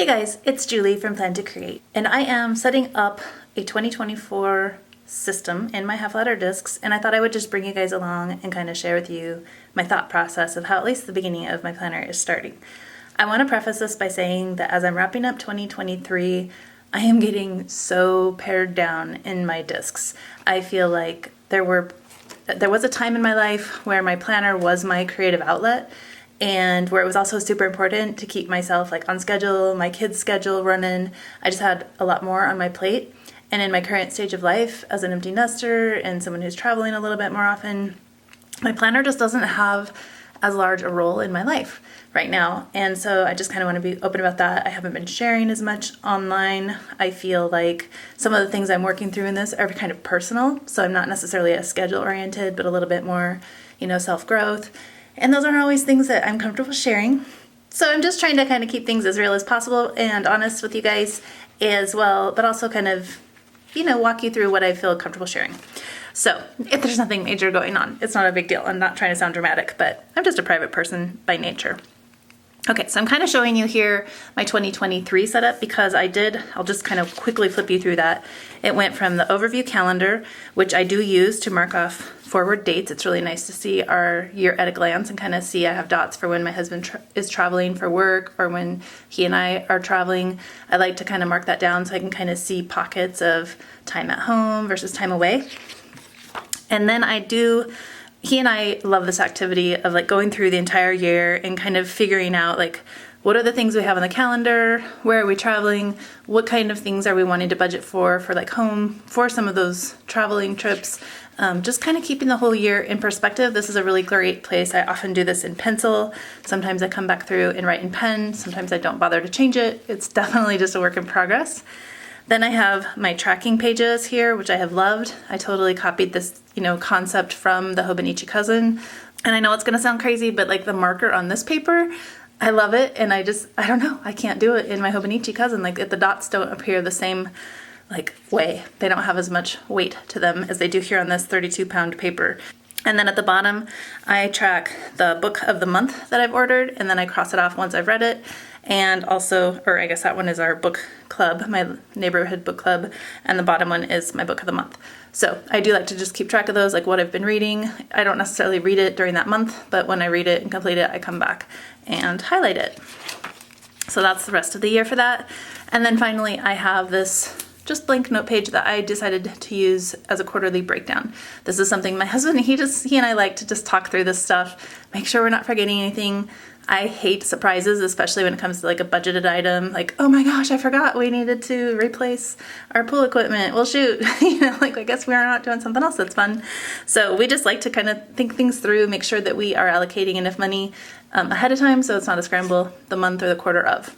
Hey guys, it's Julie from Plan to Create, and I am setting up a 2024 system in my half ladder discs, and I thought I would just bring you guys along and kind of share with you my thought process of how at least the beginning of my planner is starting. I want to preface this by saying that as I'm wrapping up 2023, I am getting so pared down in my discs. I feel like there was a time in my life where my planner was my creative outlet, and where it was also super important to keep myself like on schedule, my kids' schedule running. I just had a lot more on my plate. And in my current stage of life, as an empty nester and someone who's traveling a little bit more often, my planner just doesn't have as large a role in my life right now. And so I just kind of want to be open about that. I haven't been sharing as much online. I feel like some of the things I'm working through in this are kind of personal. So I'm not necessarily as schedule oriented, but a little bit more, self-growth. And those aren't always things that I'm comfortable sharing. So I'm just trying to kind of keep things as real as possible and honest with you guys as well, but also kind of, walk you through what I feel comfortable sharing. So if there's nothing major going on, it's not a big deal. I'm not trying to sound dramatic, but I'm just a private person by nature. Okay, so I'm kind of showing you here my 2023 setup because I'll just kind of quickly flip you through that. It went from the overview calendar, which I do use to mark off forward dates. It's really nice to see our year at a glance and kind of see I have dots for when my husband is traveling for work or when he and I are traveling. I like to kind of mark that down so I can kind of see pockets of time at home versus time away. And then he and I love this activity of like going through the entire year and kind of figuring out like what are the things we have on the calendar, where are we traveling, what kind of things are we wanting to budget for like home for some of those traveling trips. Just kind of keeping the whole year in perspective. This is a really great place. I often do this in pencil. Sometimes I come back through and write in pen. Sometimes I don't bother to change it. It's definitely just a work in progress. Then I have my tracking pages here, which I have loved. I totally copied this, concept from the Hobonichi Cousin. And I know it's going to sound crazy, but like the marker on this paper, I love it. And I don't know, I can't do it in my Hobonichi Cousin. Like if the dots don't appear the same way. They don't have as much weight to them as they do here on this 32-pound paper. And then at the bottom, I track the book of the month that I've ordered, and then I cross it off once I've read it. And also, or I guess that one is our book club, my neighborhood book club, and the bottom one is my book of the month. So I do like to just keep track of those, like what I've been reading. I don't necessarily read it during that month, but when I read it and complete it, I come back and highlight it. So that's the rest of the year for that. And then finally, I have this just blank note page that I decided to use as a quarterly breakdown. This is something my husband, he and I like to just talk through this stuff, make sure we're not forgetting anything. I hate surprises, especially when it comes to like a budgeted item, like, oh my gosh, I forgot we needed to replace our pool equipment. Well, shoot, I guess we are not doing something else that's fun. So we just like to kind of think things through, make sure that we are allocating enough money ahead of time so it's not a scramble the month or the quarter of.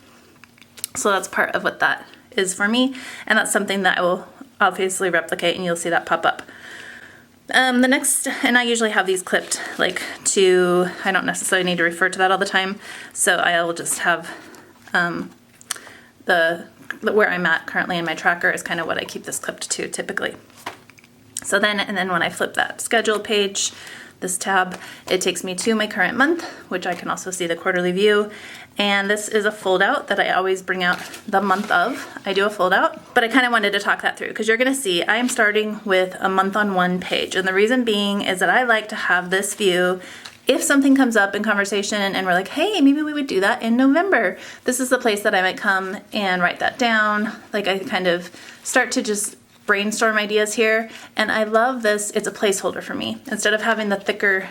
So that's part of what that is for me, and that's something that I will obviously replicate, and you'll see that pop up. The next, and I usually have these clipped I don't necessarily need to refer to that all the time, so I will just have where I'm at currently in my tracker is kind of what I keep this clipped to typically. So then when I flip that schedule page, this tab, it takes me to my current month, which I can also see the quarterly view. And this is a fold out that I always bring out the month of. I do a fold out, but I kind of wanted to talk that through because you're going to see I am starting with a month on one page. And the reason being is that I like to have this view. If something comes up in conversation and we're like, hey, maybe we would do that in November, this is the place that I might come and write that down. Like I kind of start to just brainstorm ideas here, and I love this. It's a placeholder for me. Instead of having the thicker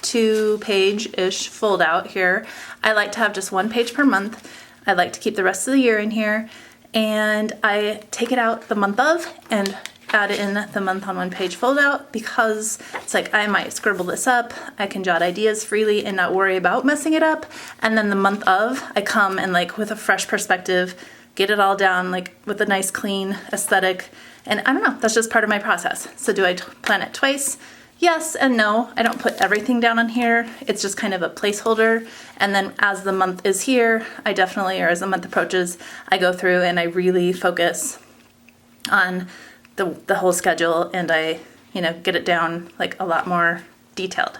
2-page-ish fold out here, I like to have just 1 page per month. I like to keep the rest of the year in here, and I take it out the month of and add in the month on 1 page fold out because it's like I might scribble this up, I can jot ideas freely and not worry about messing it up, and then the month of I come and with a fresh perspective get it all down with a nice clean aesthetic. And I don't know, that's just part of my process. So do I plan it twice? Yes and no. I don't put everything down on here. It's just kind of a placeholder. And then as the month is here, I definitely, or as the month approaches, I go through and I really focus on the whole schedule, and I, get it down a lot more detailed.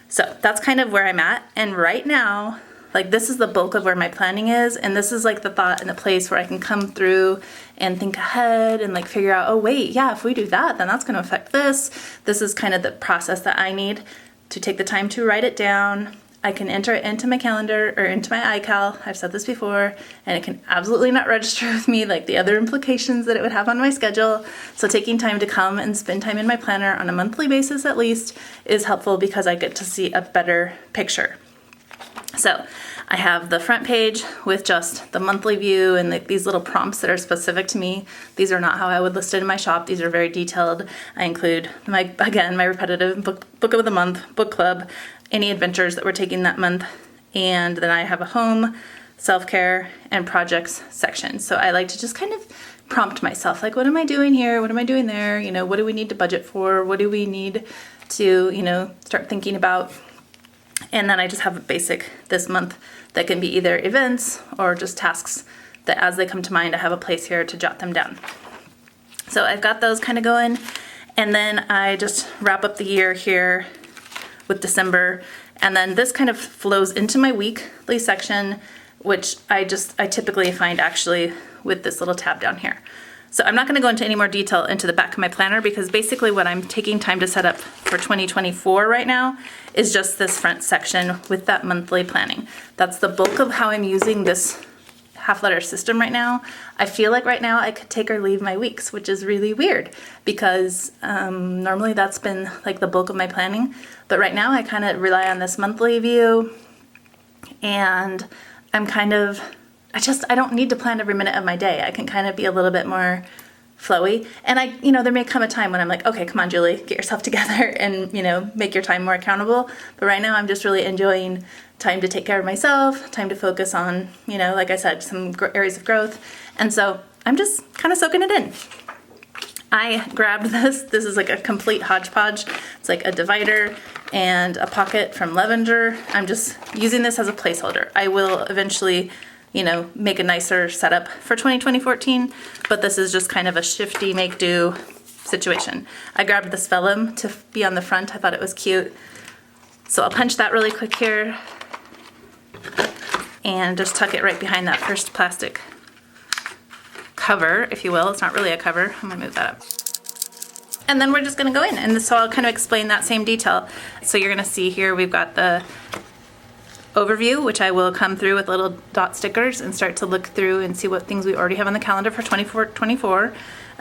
So that's kind of where I'm at. And right now, Like this is the bulk of where my planning is, and this is like the thought and the place where I can come through and think ahead and like figure out, oh wait, yeah, if we do that, then that's going to affect this. This is kind of the process that I need to take the time to write it down. I can enter it into my calendar or into my iCal. I've said this before, and it can absolutely not register with me like the other implications that it would have on my schedule. So taking time to come and spend time in my planner on a monthly basis at least is helpful because I get to see a better picture. So I have the front page with just the monthly view and these little prompts that are specific to me. These are not how I would list it in my shop. These are very detailed. I include my repetitive book of the month, book club, any adventures that we're taking that month. And then I have a home, self-care, and projects section. So I like to just kind of prompt myself, like, what am I doing here? What am I doing there? You know, what do we need to budget for? What do we need to, you know, start thinking about? And then I just have a basic this month that can be either events or just tasks that as they come to mind, I have a place here to jot them down. So I've got those kind of going. And then I just wrap up the year here with December. And then this kind of flows into my weekly section, which I typically find actually with this little tab down here. So I'm not going to go into any more detail into the back of my planner because basically what I'm taking time to set up for 2024 right now is just this front section with that monthly planning. That's the bulk of how I'm using this half letter system right now. I feel like right now I could take or leave my weeks, which is really weird because normally that's been like the bulk of my planning. But right now I kind of rely on this monthly view, and I'm kind of I don't need to plan every minute of my day. I can kind of be a little bit more flowy. And there may come a time when I'm like, okay, come on, Julie, get yourself together and, make your time more accountable. But right now I'm just really enjoying time to take care of myself, time to focus on, like I said, some areas of growth. And so I'm just kind of soaking it in. I grabbed this. This is like a complete hodgepodge. It's like a divider and a pocket from LEVENGER. I'm just using this as a placeholder. I will eventually make a nicer setup for 2014, but this is just kind of a shifty make do situation. I grabbed this vellum to be on the front. I thought it was cute. So I'll punch that really quick here and just tuck it right behind that first plastic cover, if you will. It's not really a cover. I'm gonna move that up. And then we're just gonna go in, and so I'll kind of explain that same detail. So you're gonna see here we've got the overview, which I will come through with little dot stickers and start to look through and see what things we already have on the calendar for 24.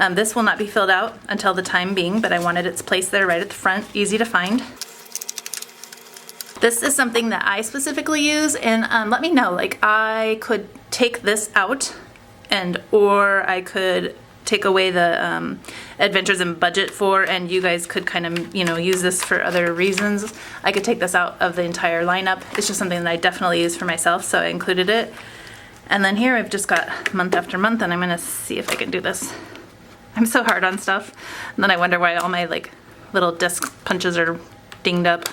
This will not be filled out until the time being, but I wanted its place there right at the front, easy to find. This is something that I specifically use, and let me know, like I could take this out or I could take away the adventures and budget for, and you guys could kind of use this for other reasons. I could take this out of the entire lineup. It's just something that I definitely use for myself, so I included it. And then here I've just got month after month, and I'm gonna see if I can do this. I'm so hard on stuff, and then I wonder why all my little disc punches are dinged up.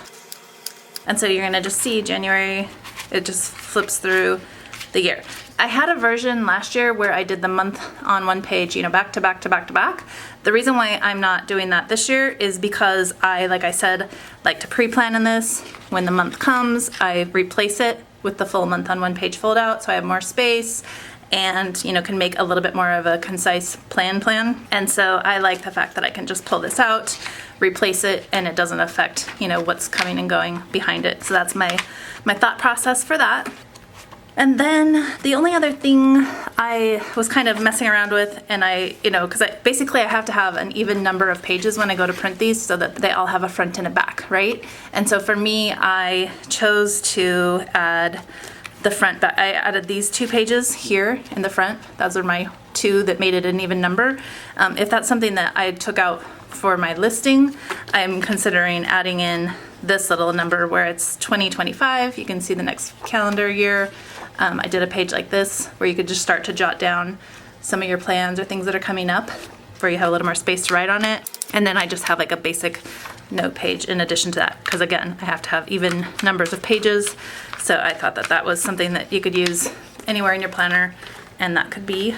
And so you're gonna just see January, it just flips through the year. I had a version last year where I did the month on one page, back to back to back to back. The reason why I'm not doing that this year is because I, like I said, like to pre-plan in this. When the month comes, I replace it with the full month on one page fold out, so I have more space and, can make a little bit more of a concise plan. And so I like the fact that I can just pull this out, replace it, and it doesn't affect, what's coming and going behind it. So that's my thought process for that. And then the only other thing I was kind of messing around with, and because basically I have to have an even number of pages when I go to print these so that they all have a front and a back, right? And so for me, I chose to add the front back. I added these 2 pages here in the front. Those are my 2 that made it an even number. If that's something that I took out for my listing, I'm considering adding in this little number where it's 2025. You can see the next calendar year. I did a page like this where you could just start to jot down some of your plans or things that are coming up where you have a little more space to write on it. And then I just have like a basic note page in addition to that, because again, I have to have even numbers of pages. So I thought that was something that you could use anywhere in your planner, and that could be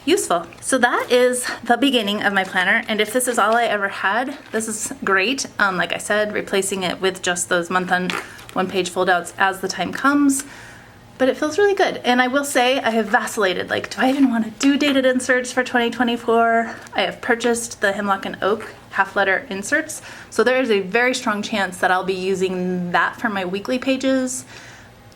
useful. So that is the beginning of my planner, and if this is all I ever had, this is great. Like I said, replacing it with just those month on one page fold outs as the time comes. but it feels really good. And I will say I have vacillated, like, do I even want to do dated inserts for 2024? I have purchased the Hemlock and Oak half letter inserts, so there is a very strong chance that I'll be using that for my weekly pages,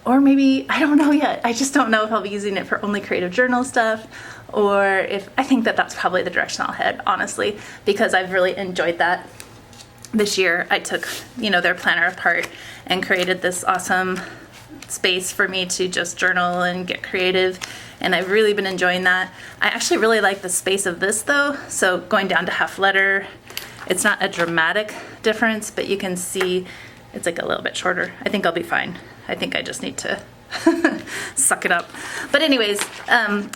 or maybe, I don't know yet. I just don't know if I'll be using it for only creative journal stuff, or if, I think that that's probably the direction I'll head, honestly, because I've really enjoyed that. This year I took, you know, their planner apart and created this awesome space for me to just journal and get creative, and I've really been enjoying that. I actually really like the space of this though, so going down to half letter, it's not a dramatic difference, but you can see it's like a little bit shorter. I think I'll be fine. I think I just need to suck it up. But anyways,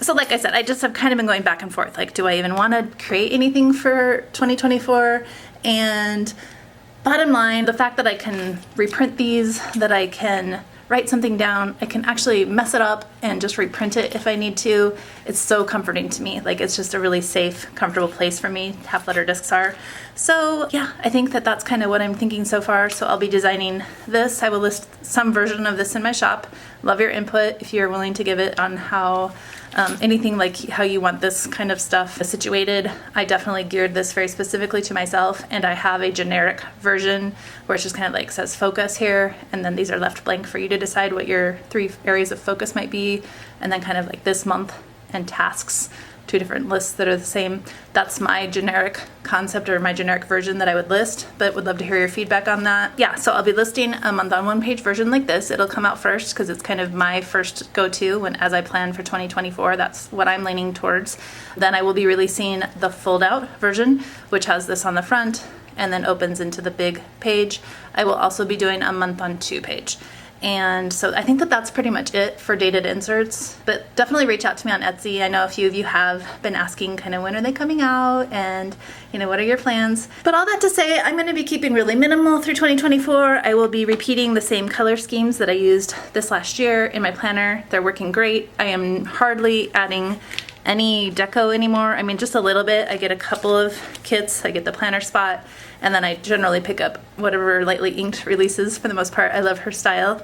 so like I said, I just have kind of been going back and forth, like, do I even want to create anything for 2024? And bottom line, the fact that I can reprint these, that I can write something down, I can actually mess it up and just reprint it if I need to. It's so comforting to me. Like, it's just a really safe, comfortable place for me, half letter discs are. So yeah, I think that that's kind of what I'm thinking so far. So I'll be designing this. I will list some version of this in my shop. Love your input if you're willing to give it on how anything like how you want this kind of stuff situated. I definitely geared this very specifically to myself, and I have a generic version where it's just kind of like says focus here, and then these are left blank for you to decide what your 3 areas of focus might be, and then kind of like this month and tasks, 2 different lists that are the same. That's my generic concept, or my generic version that I would list, but would love to hear your feedback on that. Yeah, so I'll be listing a month on one page version like this. It'll come out first because it's kind of my first go-to when, as I plan for 2024, that's what I'm leaning towards. Then I will be releasing the fold out version, which has this on the front and then opens into the big page. I will also be doing a month on 2 page. And so I think that that's pretty much it for dated inserts, but definitely reach out to me on Etsy. I know a few of you have been asking kind of when are they coming out and, you know, what are your plans? But all that to say, I'm going to be keeping really minimal through 2024. I will be repeating the same color schemes that I used this last year in my planner. They're working great. I am hardly adding any deco anymore. I mean, just a little bit. I get a couple of kits. I get the planner spot, and then I generally pick up whatever lightly inked releases for the most part. I love her style.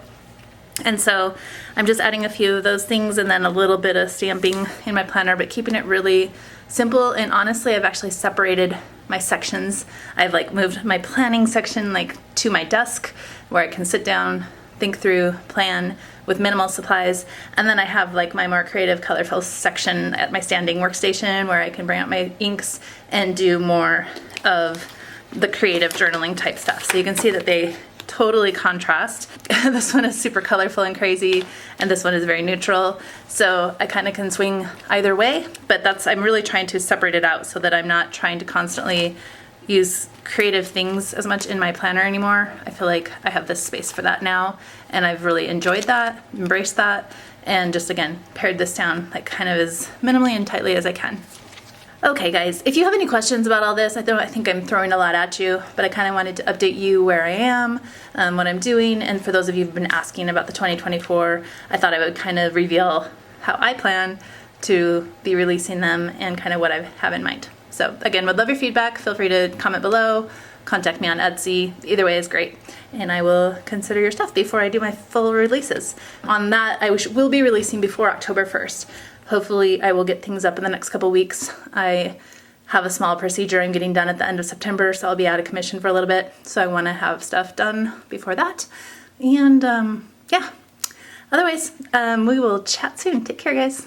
And so I'm just adding a few of those things and then a little bit of stamping in my planner, but keeping it really simple. And honestly, I've actually separated my sections. I've like moved my planning section like to my desk where I can sit down, think through, plan with minimal supplies. And then I have like my more creative, colorful section at my standing workstation where I can bring out my inks and do more of the creative journaling type stuff. So you can see that they totally contrast. This one is super colorful and crazy, and this one is very neutral. So I kind of can swing either way, but I'm really trying to separate it out so that I'm not trying to constantly use creative things as much in my planner anymore. I feel like I have this space for that now, and I've really enjoyed that, embraced that, and just again, pared this down like kind of as minimally and tightly as I can. Okay guys, if you have any questions about all this, I think I'm throwing a lot at you, but I kind of wanted to update you where I am, what I'm doing, and for those of you who've been asking about the 2024, I thought I would kind of reveal how I plan to be releasing them and kind of what I have in mind. So again, would love your feedback. Feel free to comment below, contact me on Etsy. Either way is great, and I will consider your stuff before I do my full releases. On that, I will be releasing before October 1st. Hopefully I will get things up in the next couple weeks. I have a small procedure I'm getting done at the end of September, so I'll be out of commission for a little bit. So I want to have stuff done before that. And yeah, otherwise, we will chat soon. Take care, guys.